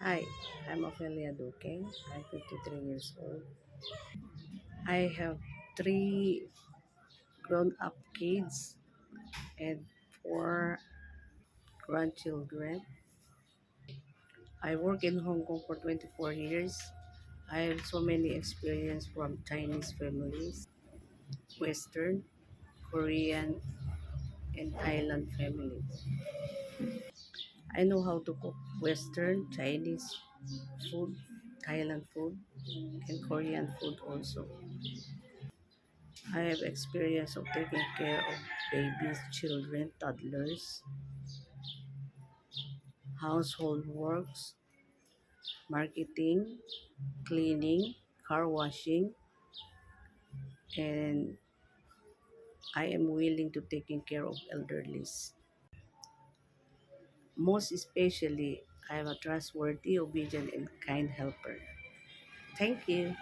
Hi, I'm Ophelia Duque. I'm 53 years old. I have three grown up kids and four grandchildren. I work in Hong Kong for 24 years. I have so many experience from Chinese families, Western, Korean, and Thailand families. I know how to cook Western, Chinese food, Thailand food, and Korean food also. I have experience of taking care of babies, children, toddlers, household works, marketing, cleaning, car washing, and I am willing to taking care of elderlies. Most especially, I am a trustworthy, obedient, and kind helper. Thank you.